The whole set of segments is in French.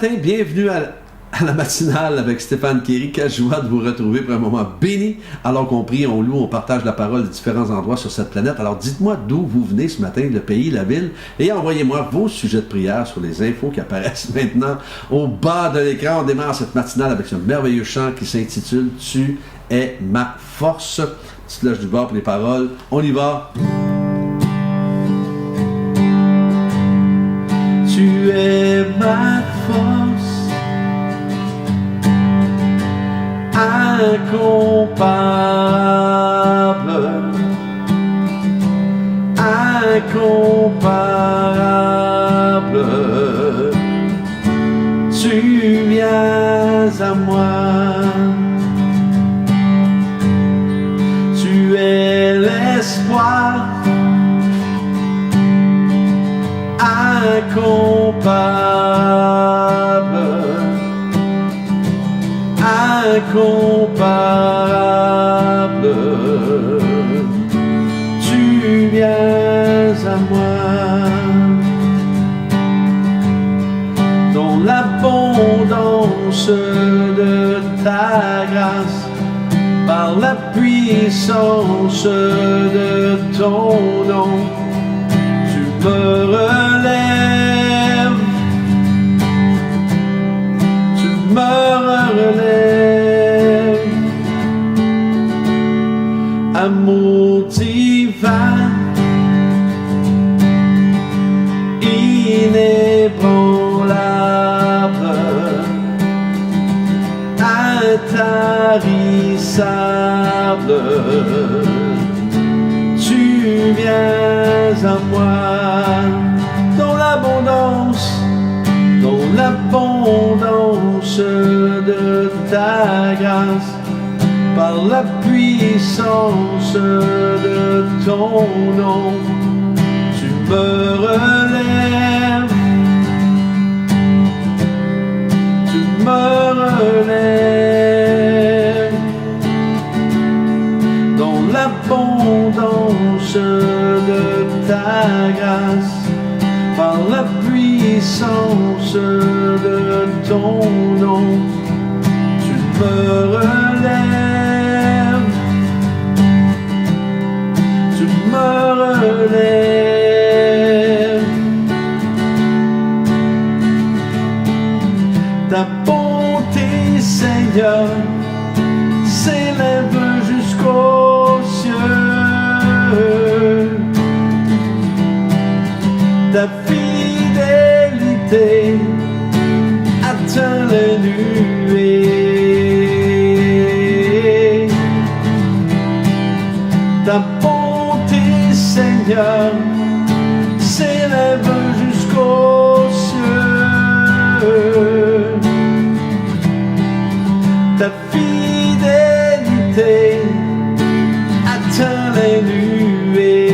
matin, bienvenue à la matinale avec Stéphane Kéry. Quelle joie de vous retrouver pour un moment béni. Alors qu'on prie, on loue, on partage la parole de différents endroits sur cette planète. Alors dites-moi d'où vous venez ce matin, le pays, la ville, et envoyez-moi vos sujets de prière sur les infos qui apparaissent maintenant au bas de l'écran. On démarre cette matinale avec ce merveilleux chant qui s'intitule « Tu es ma force ». Petite cloche du bord pour les paroles. On y va. Tu es ma force, incomparable, incomparable. Tu viens à moi, tu es l'espoir, incomparable, incomparable. Tu viens à moi, dans l'abondance de ta grâce, par la puissance de ton nom. Me relève, tu me relèves, amour divin, inébranlable, intarissable. Tu viens à moi, dans l'abondance de ta grâce, par la puissance de ton nom. Tu me relèves, tu me relèves, dans l'abondance de ta grâce, par la puissance de ton nom. Tu me relèves, tu me relèves. Ta bonté, Seigneur, s'élève jusqu'aux cieux. Ta fidélité atteint les nuées. Ta bonté, Seigneur, s'élève jusqu'aux cieux. Ta fidélité atteint les nuées.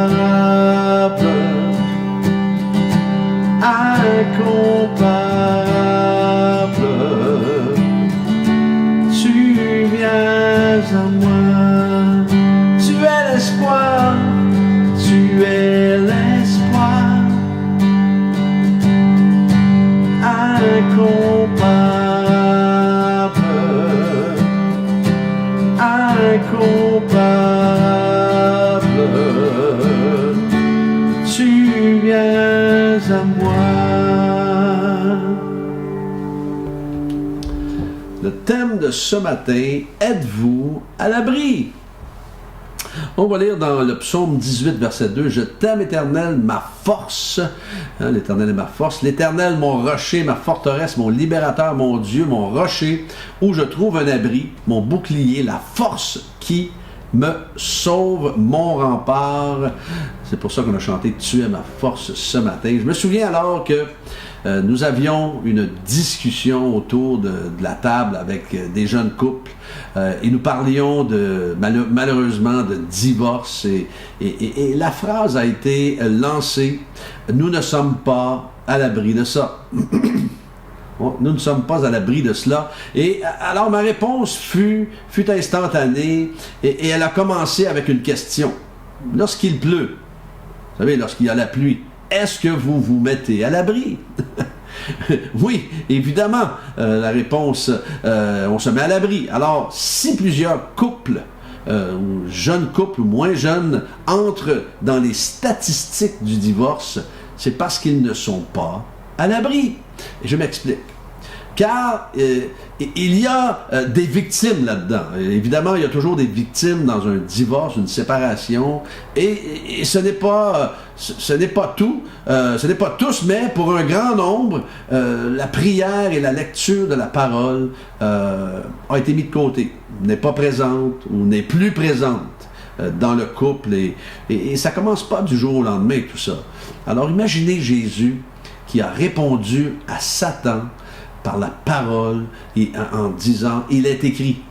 Incomparable, incomparable. Tu viens à moi, tu es l'espoir, tu es l'espoir, incomparable, incomparable. Tu viens à moi. Le thème de ce matin, êtes-vous à l'abri? On va lire dans le psaume 18, verset 2, « Je t'aime, Éternel, ma force. » L'Éternel est ma force. « L'Éternel, mon rocher, ma forteresse, mon libérateur, mon Dieu, mon rocher, où je trouve un abri, mon bouclier, la force qui me sauve, mon rempart. » C'est pour ça qu'on a chanté « Tu es ma force » ce matin. Je me souviens alors que nous avions une discussion autour de la table avec des jeunes couples et nous parlions malheureusement de divorce et la phrase a été lancée « Nous ne sommes pas à l'abri de ça. » Nous ne sommes pas à l'abri de cela. Et alors ma réponse fut instantanée et elle a commencé avec une question. Lorsqu'il pleut, vous savez, lorsqu'il y a la pluie, est-ce que vous vous mettez à l'abri? Oui, évidemment, la réponse, on se met à l'abri. Alors, si plusieurs couples, ou jeunes couples ou moins jeunes, entrent dans les statistiques du divorce, c'est parce qu'ils ne sont pas à l'abri. Et je m'explique. Car il y a des victimes là-dedans. Évidemment, il y a toujours des victimes dans un divorce, une séparation, et ce n'est pas tout, ce n'est pas tous, mais pour un grand nombre, la prière et la lecture de la parole a été mis de côté, n'est pas présente ou n'est plus présente dans le couple, et ça commence pas du jour au lendemain, tout ça. Alors imaginez Jésus qui a répondu à Satan par la parole et en disant « Il est écrit ».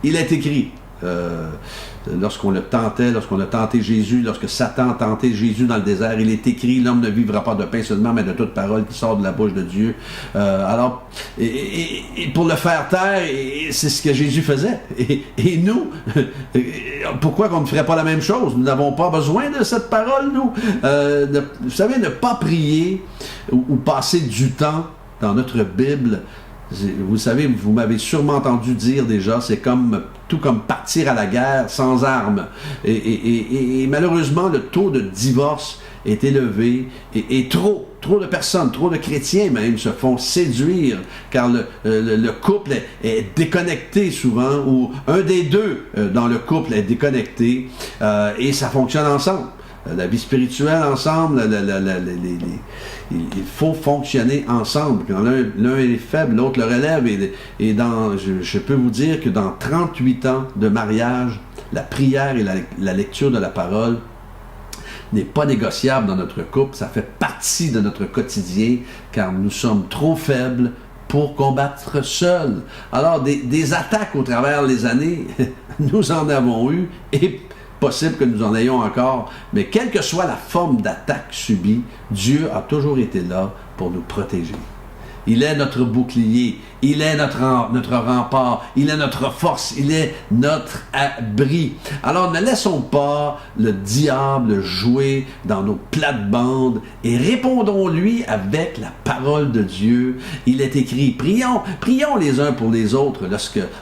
Il est écrit. Lorsqu'on a tenté Jésus, lorsque Satan a tenté Jésus dans le désert, il est écrit « L'homme ne vivra pas de pain seulement, mais de toute parole qui sort de la bouche de Dieu ». Alors, pour le faire taire, c'est ce que Jésus faisait. Et nous, pourquoi qu'on ne ferait pas la même chose? Nous n'avons pas besoin de cette parole, nous. Vous savez, ne pas prier ou passer du temps dans notre Bible, vous savez, vous m'avez sûrement entendu dire déjà, c'est tout comme partir à la guerre sans armes. Et malheureusement, le taux de divorce est élevé et trop de personnes, trop de chrétiens même se font séduire car le couple est déconnecté souvent ou un des deux dans le couple est déconnecté et ça fonctionne ensemble. La vie spirituelle ensemble, il faut fonctionner ensemble. Quand l'un est faible, l'autre le relève. Et je peux vous dire que dans 38 ans de mariage, la prière et la lecture de la parole n'est pas négociable dans notre couple. Ça fait partie de notre quotidien, car nous sommes trop faibles pour combattre seuls. Alors, des attaques au travers les années, nous en avons eu, et possible que nous en ayons encore, mais quelle que soit la forme d'attaque subie, Dieu a toujours été là pour nous protéger. Il est notre bouclier, il est notre rempart, il est notre force, il est notre abri. Alors ne laissons pas le diable jouer dans nos plates-bandes et répondons-lui avec la parole de Dieu. Il est écrit, prions les uns pour les autres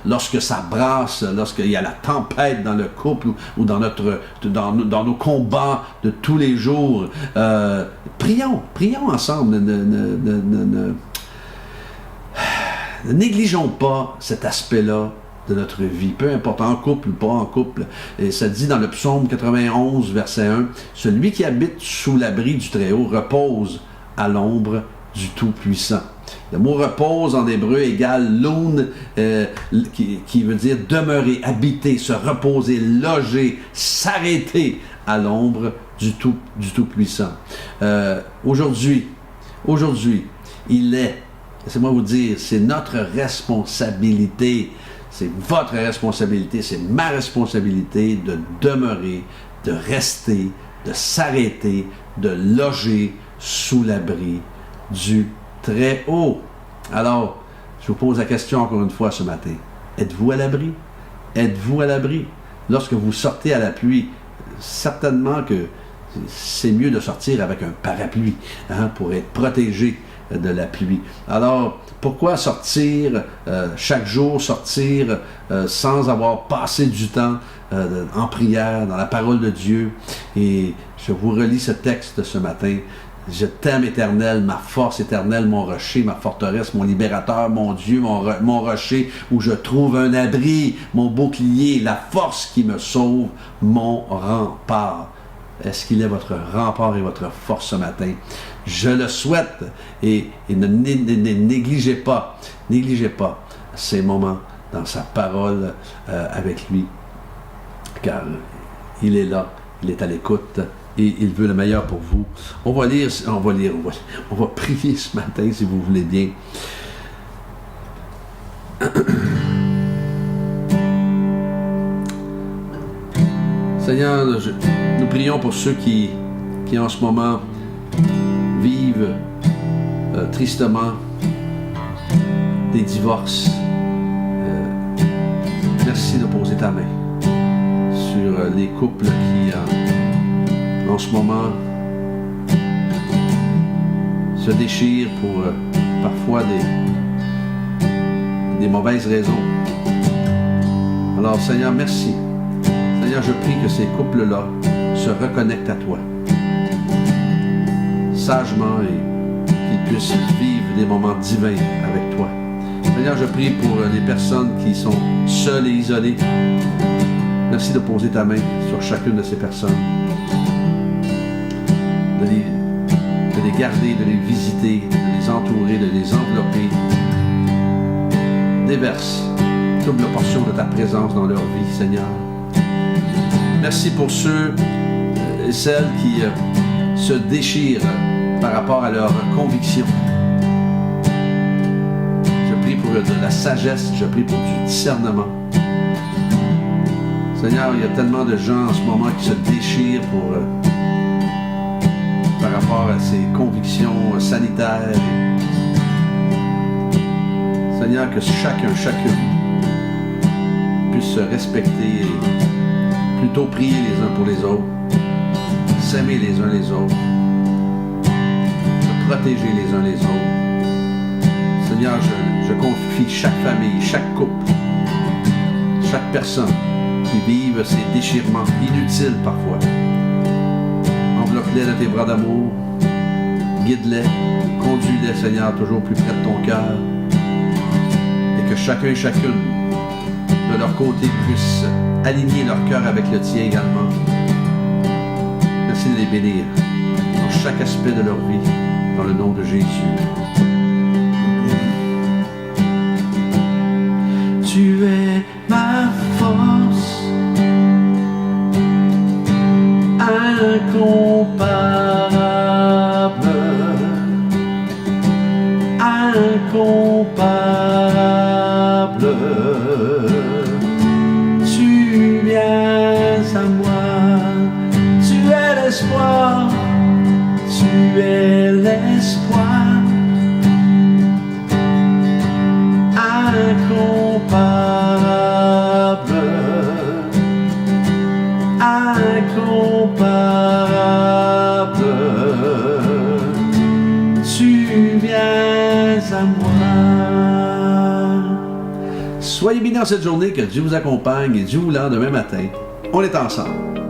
lorsque ça brasse, lorsqu'il y a la tempête dans le couple ou dans nos combats de tous les jours. Prions ensemble. Ne négligeons pas cet aspect-là de notre vie, peu importe en couple ou pas en couple. Et ça dit dans le psaume 91, verset 1, « Celui qui habite sous l'abri du Très-Haut repose à l'ombre du Tout-Puissant. » Le mot « repose » en hébreu égale « loun », qui veut dire demeurer, habiter, se reposer, loger, s'arrêter à l'ombre du Tout-Puissant. Aujourd'hui, il est, laissez-moi vous dire, c'est notre responsabilité, c'est votre responsabilité, c'est ma responsabilité de demeurer, de rester, de s'arrêter, de loger sous l'abri du Très-Haut. Alors, je vous pose la question encore une fois ce matin. Êtes-vous à l'abri? Êtes-vous à l'abri? Lorsque vous sortez à la pluie, certainement que c'est mieux de sortir avec un parapluie pour être protégé de la pluie. Alors, pourquoi sortir chaque jour, sans avoir passé du temps en prière, dans la parole de Dieu? Et je vous relis ce texte ce matin. Je t'aime, Éternel, ma force éternelle, mon rocher, ma forteresse, mon libérateur, mon Dieu, mon rocher, où je trouve un abri, mon bouclier, la force qui me sauve, mon rempart. Est-ce qu'il est votre rempart et votre force ce matin? Je le souhaite et ne négligez pas ces moments dans sa parole avec lui, car il est là, il est à l'écoute et il veut le meilleur pour vous. On va prier ce matin si vous voulez bien. Seigneur, nous prions pour ceux qui en ce moment vivent tristement des divorces. Merci de poser ta main sur les couples qui, en ce moment, se déchirent pour parfois des mauvaises raisons. Alors, Seigneur, merci. Seigneur, je prie que ces couples-là se reconnectent à toi, sagement, et qu'ils puissent vivre des moments divins avec toi. Seigneur, je prie pour les personnes qui sont seules et isolées. Merci de poser ta main sur chacune de ces personnes, de les garder, de les visiter, de les entourer, de les envelopper. Déverse double portion de ta présence dans leur vie, Seigneur. Merci pour ceux et celles qui se déchirent par rapport à leurs convictions. Je prie pour de la sagesse, je prie pour du discernement. Seigneur, il y a tellement de gens en ce moment qui se déchirent par rapport à ces convictions sanitaires. Seigneur, que chacune puisse se respecter et plutôt prier les uns pour les autres, s'aimer les uns les autres, se protéger les uns les autres. Seigneur, je confie chaque famille, chaque couple, chaque personne qui vive ces déchirements inutiles parfois. Enveloppe-les de tes bras d'amour, guide-les, conduis-les, Seigneur, toujours plus près de ton cœur, et que chacun et chacune de leur côté puisse aligner leur cœur avec le tien également. Merci de les bénir dans chaque aspect de leur vie, dans le nom de Jésus. Tu es ma force, incomparable, incomparable. Tu viens à moi, tu es l'espoir, tu es l'espoir. Incomparable, incomparable, tu viens à moi. Soyez bénis dans cette journée, que Dieu vous accompagne et Dieu vous l'aide demain matin. On est ensemble.